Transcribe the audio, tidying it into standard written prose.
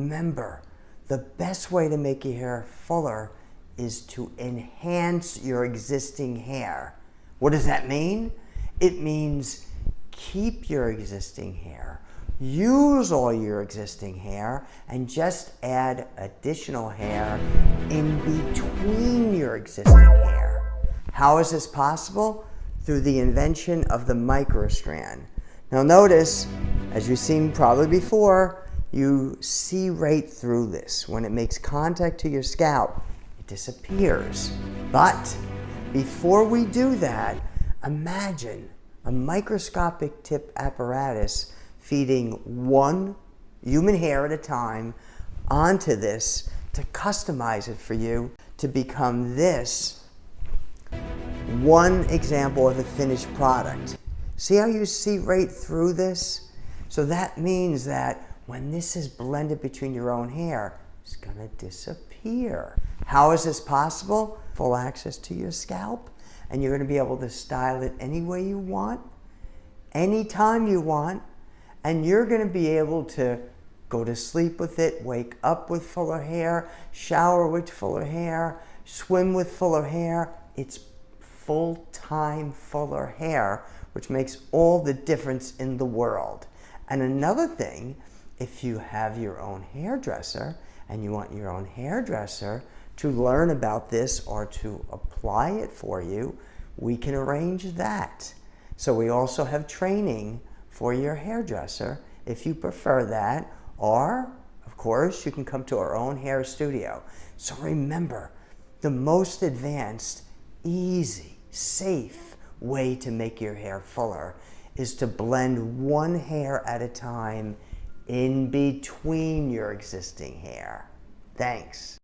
Remember, the best way to make your hair fuller is to enhance your existing hair. What does that mean? It means keep your existing hair, use all your existing hair, and just add additional hair in between your existing hair. How is this possible? Through the invention of the microstrand. Now notice, as you've seen probably before, you see right through this. When it makes contact to your scalp, it disappears. But before we do that, imagine a microscopic tip apparatus feeding one human hair at a time onto this to customize it for you to become this one example of the finished product. See how you see right through this? So that means that when this is blended between your own hair, it's gonna disappear. How is this possible? Full access to your scalp, and you're gonna be able to style it any way you want, anytime you want, and you're gonna be able to go to sleep with it, wake up with fuller hair, shower with fuller hair, swim with fuller hair. It's full-time fuller hair, which makes all the difference in the world. And another thing, if you have your own hairdresser and you want your own hairdresser to learn about this or to apply it for you, we can arrange that. So we also have training for your hairdresser if you prefer that, or of course you can come to our own hair studio. So remember, the most advanced, easy, safe way to make your hair fuller is to blend one hair at a time in between your existing hair. Thanks.